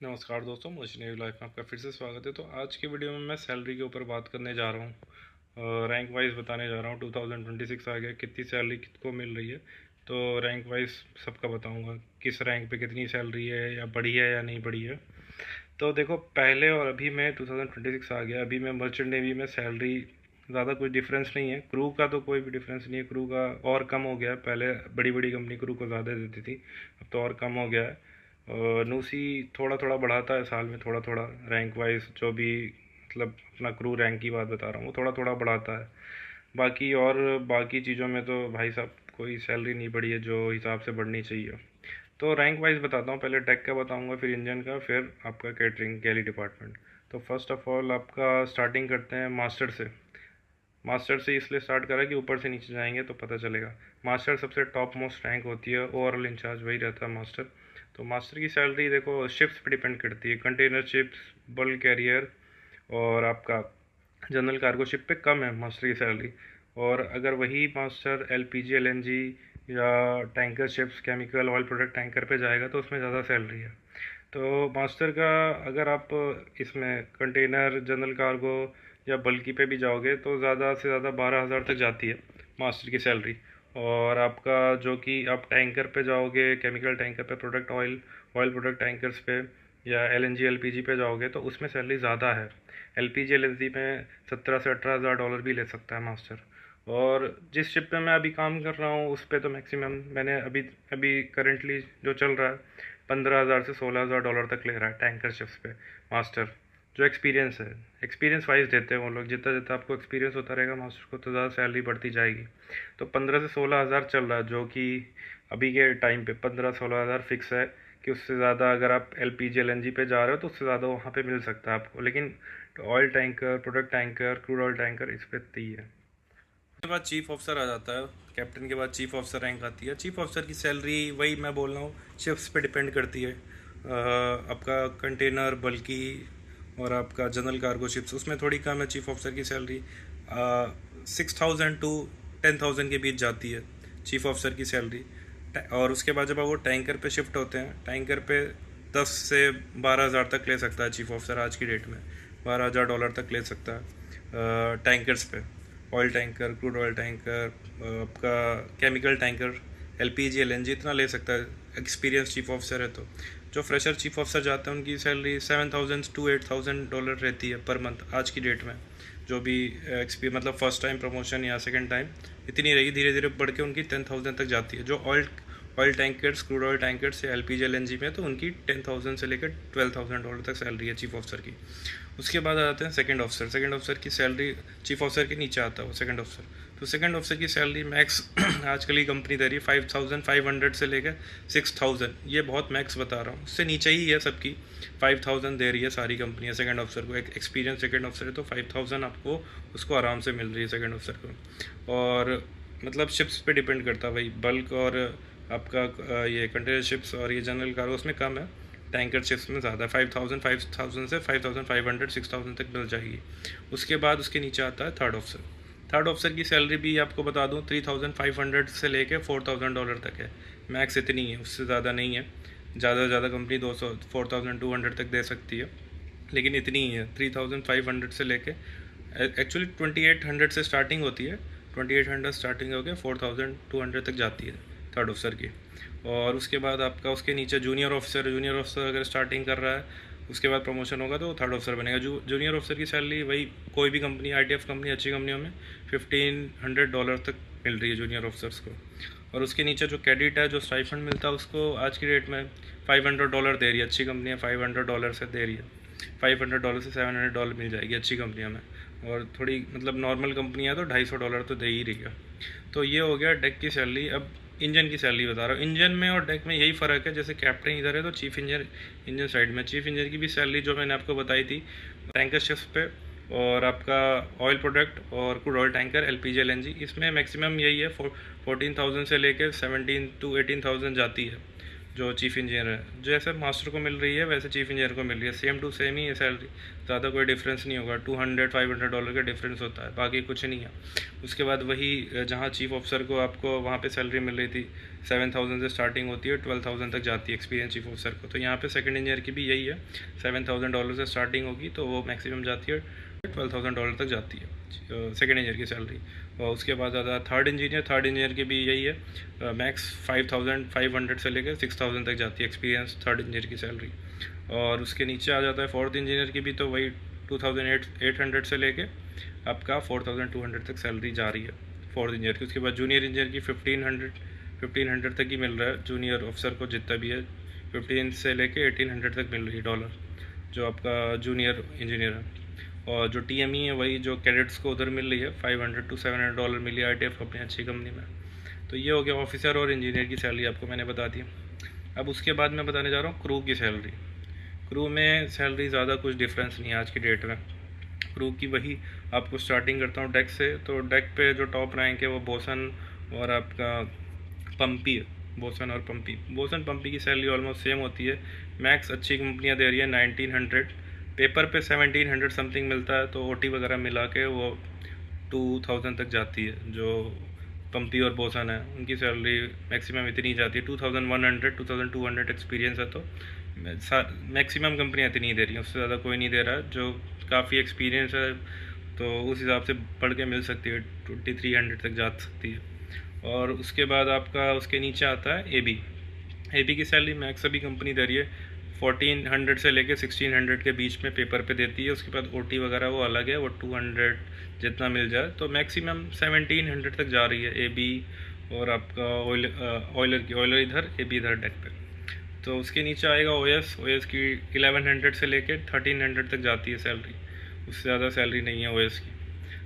नमस्कार दोस्तों, मुझे न्यू लाइफ में आपका फिर से स्वागत है। तो आज की वीडियो में मैं सैलरी के ऊपर बात करने जा रहा हूँ। रैंक वाइज बताने जा रहा हूँ। 2026 आ गया, कितनी सैलरी किसको मिल रही है। तो रैंक वाइज सबका बताऊँगा किस रैंक पे कितनी सैलरी है, या बढ़ी है या नहीं बढ़ी है। तो देखो, पहले और अभी में 2026 आ गया, अभी में मर्चेंट नेवी में सैलरी ज़्यादा कुछ डिफरेंस नहीं है। क्रू का तो कोई भी डिफरेंस नहीं है, क्रू का और कम हो गया है। पहले बड़ी बड़ी कंपनी क्रू को ज़्यादा देती थी, अब तो और कम हो गया है। और नूसी थोड़ा थोड़ा बढ़ाता है साल में, थोड़ा थोड़ा रैंक वाइज, जो भी मतलब अपना क्रू रैंक की बात बता रहा हूँ, वो थोड़ा थोड़ा बढ़ाता है। बाकी और बाकी चीज़ों में तो भाई साहब कोई सैलरी नहीं बढ़ी है जो हिसाब से बढ़नी चाहिए। तो रैंक वाइज बताता हूँ, पहले टेक का बताऊँगा, फिर इंजन का, फिर आपका कैटरिंग गैली डिपार्टमेंट। तो फर्स्ट ऑफ ऑल आपका स्टार्टिंग करते हैं मास्टर से। मास्टर से इसलिए स्टार्ट करा कि ऊपर से नीचे जाएंगे तो पता चलेगा। मास्टर सबसे टॉप मोस्ट रैंक होती है, ओवरऑल इंचार्ज वही रहता है मास्टर। तो मास्टर की सैलरी देखो शिप्स पे डिपेंड करती है। कंटेनर शिप्स, बल्क कैरियर और आपका जनरल कार्गो शिप पे कम है मास्टर की सैलरी। और अगर वही मास्टर एलपीजी एलएनजी या tanker ships, chemical oil product tanker पे जाएगा तो उसमें ज़्यादा सैलरी है। तो मास्टर का अगर आप इसमें कंटेनर, जनरल कार्गो या बल्कि पे भी जाओगे तो ज़्यादा से ज़्यादा 12,000 तक जाती है मास्टर की सैलरी। और आपका जो कि आप टैंकर पे जाओगे, केमिकल टैंकर पे, product oil, oil product tankers पे या एलएनजी एलपीजी पे जाओगे तो उसमें सैलरी ज़्यादा है। एलपीजी एलएनजी में 17 से 18,000 डॉलर भी ले सकता है मास्टर। और जिस शिप पे मैं अभी काम कर रहा हूँ उस पे तो मैक्सिमम मैंने अभी अभी करंटली जो चल रहा है 15,000 से 16,000 डॉलर तक ले रहा है टैंकर शिप्स पे मास्टर। जो एक्सपीरियंस है, एक्सपीरियंस वाइज देते हैं वो लोग, जितना जितना आपको एक्सपीरियंस होता रहेगा मास्टर को तो ज़्यादा सैलरी बढ़ती जाएगी। तो 15 से 16,000 चल रहा है, जो कि अभी के टाइम पे 15-16,000 फिक्स है। कि उससे ज़्यादा अगर आप एलपीजी एलएनजी पे जा रहे हो तो उससे ज़्यादा वहाँ पे मिल सकता है आपको, लेकिन oil tanker, product tanker, crude oil tanker, इस पे इतनी ही है। उसके बाद चीफ ऑफिसर आ जाता है। कैप्टन के बाद चीफ ऑफिसर रैंक आती है। चीफ ऑफिसर की सैलरी वही मैं बोल रहा हूँ, शिफ्ट्स पे डिपेंड करती है। आपका कंटेनर, बल्कि और आपका जनरल कार्गो शिप्स, उसमें थोड़ी कम है चीफ ऑफिसर की सैलरी। 6,000 to 10,000 के बीच जाती है चीफ ऑफिसर की सैलरी। और उसके बाद जब वो टैंकर पे शिफ्ट होते हैं, टैंकर पे 10 से 12,000 तक ले सकता है चीफ ऑफिसर आज की डेट में। 12,000 डॉलर तक ले सकता है टैंकर्स पे। Oil tanker, crude oil tanker, आपका केमिकल टैंकर, एलपीजी एलएनजी, इतना ले सकता है एक्सपीरियंस चीफ ऑफिसर है तो। जो फ्रेशर चीफ ऑफिसर जाते हैं उनकी सैलरी 7,000 to 8,000 डॉलर रहती है पर मंथ आज की डेट में। जो भी मतलब फर्स्ट टाइम प्रमोशन या सेकंड टाइम इतनी रहेगी, धीरे धीरे बढ़ के उनकी 10,000 तक जाती है। जो oil oil tankers, crude oil tankers या एलपीजी एलएनजी में तो उनकी 10,000 से लेकर 12,000 डॉलर तक सैलरी है चीफ ऑफिसर की। उसके बाद आ जाते हैं सेकंड ऑफिसर। सेकंड ऑफिसर की सैलरी चीफ ऑफिसर के नीचे आता है वो सेकंड ऑफिसर। तो सेकंड ऑफिसर की सैलरी मैक्स आजकल की कंपनी दे रही है 5,500 से लेकर 6,000। ये बहुत मैक्स बता रहा हूँ, उससे नीचे ही है सबकी। 5,000 दे रही है सारी कंपनियाँ सेकंड ऑफिसर को। एक एक्सपीरियंस सेकंड ऑफिसर है तो 5,000 आपको उसको आराम से मिल रही है सेकंड ऑफिसर को। और मतलब शिप्स पे डिपेंड करता है भाई, बल्क और आपका ये कंटेनर शिप्स और ये जनरल कार्गो उसमें कम है, टैंकर शिप्स में ज़्यादा है। 5,000 से 5,500 6,000 तक मिल जाएगी। उसके बाद उसके नीचे आता है थर्ड ऑफिसर। थर्ड ऑफिसर की सैलरी भी आपको बता दूँ 3,500 से लेके 4,000 डॉलर तक है। मैक्स इतनी है, उससे ज़्यादा नहीं है। ज़्यादा से ज़्यादा कंपनी 200 4,200 तक दे सकती है, लेकिन इतनी ही है 3,500 से लेके। एक्चुअली 2,800 से स्टार्टिंग होती है, 2,800 स्टार्टिंग होकर 4,200 तक जाती है थर्ड ऑफिसर की। और उसके बाद आपका उसके नीचे जूनियर ऑफिसर। जूनियर ऑफिसर अगर स्टार्टिंग कर रहा है, उसके बाद प्रमोशन होगा तो थर्ड ऑफिसर बनेगा। जूनियर ऑफिसर की सैलरी वही कोई भी कंपनी, आईटीएफ कंपनी, अच्छी कंपनियों में 1,500 डॉलर तक मिल रही है जूनियर ऑफिसर्स को। और उसके नीचे जो कैडिट है, जो स्टाइफंड मिलता है, उसको आज की डेट में 500 डॉलर दे रही है अच्छी कंपनियाँ। 500 डॉलर से दे रही है, 500 डॉलर से 700 डॉलर मिल जाएगी अच्छी कंपनियों में। और थोड़ी मतलब नॉर्मल कंपनियाँ तो 250 डॉलर तो दे ही रही है। तो ये हो गया डेक की सैलरी। अब इंजन की सैलरी बता रहा हूँ। इंजन में और डेक में यही फ़र्क है, जैसे कैप्टन इधर है तो चीफ इंजन इंजन साइड में। चीफ इंजन की भी सैलरी जो मैंने आपको बताई थी टैंकर शिफ्ट पे, और आपका ऑयल प्रोडक्ट और crude oil tanker, LPG LNG, इसमें मैक्सिमम यही है 14,000 से लेकर 17 to 18,000 जाती है जो चीफ़ इंजीनियर है, जैसे मास्टर को मिल रही है वैसे चीफ़ इंजीनियर को मिल रही है, सेम टू सेम ही है सैलरी, ज़्यादा कोई डिफरेंस नहीं होगा। $200-500 का डिफरेंस होता है, बाकी कुछ नहीं है। उसके बाद वही जहाँ चीफ ऑफिसर को आपको वहाँ पे सैलरी मिल रही थी 7,000 से स्टार्टिंग होती है, 12,000 तक जाती है एक्सपीरियंस चीफ ऑफिसर को। तो यहाँ पे सेकंड इंजीनियर की भी यही है, $7,000 से स्टार्टिंग होगी, तो वो मैक्सिमम जाती है $12,000 तक जाती है सेकेंड इंजीनियर की सैलरी। और उसके बाद आता है थर्ड इंजीनियर की भी यही है, मैक्स 5,500 से लेकर 6,000 तक जाती है एक्सपीरियंस थर्ड इंजीनियर की सैलरी। और उसके नीचे आ जाता है फोर्थ इंजीनियर की भी, तो वही 2,800 से लेके आपका 4,200 तक सैलरी जा रही है फोर्थ इंजीनियर की। उसके बाद जूनियर इंजीनियर की 1,500 तक ही मिल रहा है जूनियर ऑफिसर को, जितना भी है 15 से लेके 1,800 तक मिल रही है डॉलर, जो आपका जूनियर इंजीनियर है। और जो TME है वही जो कैडेट्स को उधर मिल रही है, $500 to $700 मिली है ITF अपनी अच्छी कंपनी में। तो ये हो गया ऑफिसर और इंजीनियर की सैलरी, आपको मैंने बता दी। अब उसके बाद मैं बताने जा रहा हूँ क्रू की सैलरी। क्रू में सैलरी ज़्यादा कुछ डिफरेंस नहीं है आज की डेट में। क्रू की वही आपको स्टार्टिंग करता हूँ डेक से। तो डेक पे जो टॉप रैंक है वो बोसन और आपका पंपी है। बोसन पंपी की सैलरी ऑलमोस्ट सेम होती है। मैक्स अच्छी कंपनियाँ दे रही है 1,900, पेपर पे 1,700 समथिंग मिलता है, तो OT वगैरह मिला के वो 2,000 तक जाती है। जो पंपी और बोसन है उनकी सैलरी मैक्सिमम इतनी जाती है, 2,100 2,200 एक्सपीरियंस है तो मैक्सिमम कंपनियाँ इतनी दे रही हैं, उससे ज़्यादा कोई नहीं दे रहा है। जो काफ़ी एक्सपीरियंस है तो उस हिसाब से पढ़ के मिल सकती है, 2,300 तक जा सकती है। और उसके बाद आपका उसके नीचे आता है AB की सैलरी मैक्स अभी कंपनी दे रही है 1,400 से लेके 1,600 के बीच में पेपर पे देती है। उसके बाद OT वगैरह वो अलग है, वो 200 जितना मिल जाए, तो मैक्सिमम 1,700 तक जा रही है AB। और आपका ऑयलर इधर, AB इधर डेक पे। तो उसके नीचे आएगा OS की 1,100 से लेके 1,300 तक जाती है सैलरी, उससे ज़्यादा सैलरी नहीं है OS की।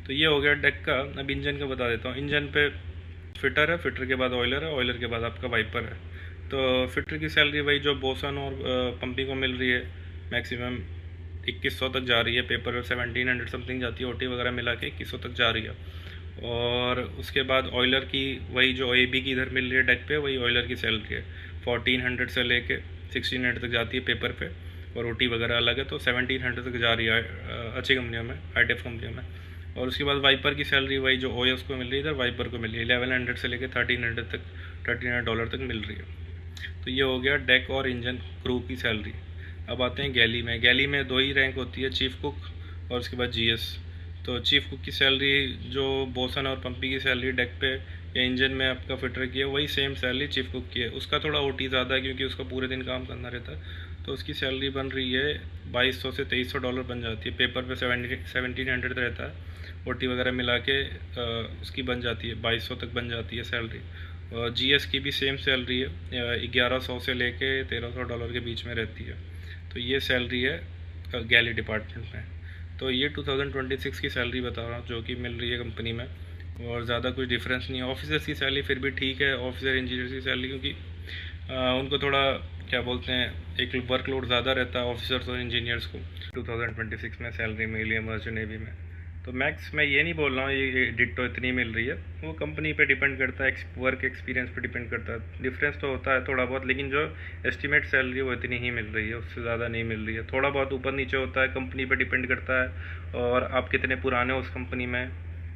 तो ये हो गया डेक का। अब इंजन का बता देता हूँ। इंजन पे फिटर है, फिटर के बाद ऑयलर है, ऑयलर के बाद आपका वाइपर है। तो फिटर की सैलरी वही जो बोसन और पंपी को मिल रही है, मैक्सिमम 2,100 तक जा रही है, पेपर में 1,700 समथिंग जाती है, OT वगैरह मिला के 2,100 तक जा रही है। और उसके बाद ऑयलर की वही जो AB की इधर मिल रही है डेक पे, वही ऑयलर की सैलरी है 1,400 से लेके 1,600 तक जाती है पेपर पे, और OT वगैरह अलग है, तो 1,700 तक जा रही है अच्छी कंपनियों में, ITF कंपनियों में। और उसके बाद वाइपर की सैलरी वही जो OS को मिल रही है इधर वाइपर को मिल रही है 1,100 से लेकर 1,300 तक, $1,300 तक मिल रही है। तो ये हो गया डेक और इंजन क्रू की सैलरी। अब आते हैं गैली में 2 ही रैंक होती है, चीफ कुक और उसके बाद GS। तो चीफ कुक की सैलरी जो बोसन और पंपी की सैलरी डेक पे या इंजन में आपका फिटर की है, वही सेम सैलरी चीफ कुक की है। उसका थोड़ा OT ज़्यादा है क्योंकि उसका पूरे दिन काम करना रहता है, तो उसकी सैलरी बन रही है $2,200 से $2,300 बन जाती है। पेपर पे 1,700 रहता है, OT वगैरह मिला के उसकी बन जाती है 2,200 तक बन जाती है सैलरी। और GS की भी सेम सैलरी है, 1,100 से लेके $1,300 के बीच में रहती है। तो ये सैलरी है गैली डिपार्टमेंट में। तो ये 2026 की सैलरी बता रहा हूँ जो कि मिल रही है कंपनी में, और ज़्यादा कुछ डिफरेंस नहीं है। ऑफिसर्स की सैलरी फिर भी ठीक है, ऑफिसर इंजीनियर की सैलरी, क्योंकि उनको थोड़ा क्या बोलते हैं, एक वर्कलोड ज़्यादा रहता है ऑफिसर्स और इंजीनियर्स को। 2026 में सैलरी मिली है मर्चेंट नेवी में। तो मैक्स मैं ये नहीं बोल रहा हूँ ये डिट्टो इतनी मिल रही है, वो कंपनी पे डिपेंड करता है, वर्क एक्सपीरियंस पे डिपेंड करता है। डिफरेंस तो होता है थोड़ा बहुत, लेकिन जो एस्टिमेट सैलरी वो इतनी ही मिल रही है, उससे ज़्यादा नहीं मिल रही है। थोड़ा बहुत ऊपर नीचे होता है, कंपनी पे डिपेंड करता है और आप कितने पुराने हो उस कंपनी में,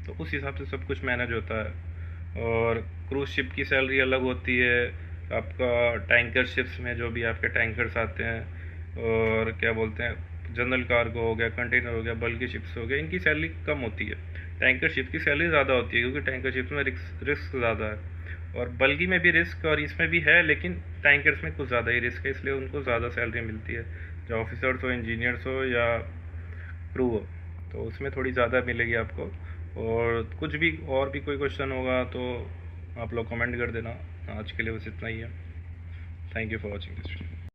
तो उस हिसाब से सब कुछ मैनेज होता है। और क्रूज शिप की सैलरी अलग होती है, आपका टैंकर शिप्स में जो भी आपके टैंकर्स आते हैं, और क्या बोलते हैं, जनरल कार्गो हो गया, कंटेनर हो गया, बल्कि शिप्स हो गया, इनकी सैलरी कम होती है। टैंकर शिप की सैलरी ज़्यादा होती है क्योंकि टैंकर शिप में रिस्क ज़्यादा है, और बल्कि में भी रिस्क और इसमें भी है, लेकिन टैंकर्स में कुछ ज़्यादा ही रिस्क है, इसलिए उनको ज़्यादा सैलरी मिलती है। जो ऑफिसर्स हो, इंजीनियर्स हो या क्रू हो, तो उसमें थोड़ी ज़्यादा मिलेगी आपको। और कुछ भी और भी कोई क्वेश्चन होगा तो आप लोग कमेंट कर देना। आज के लिए बस इतना ही है। Thank you for watching this video.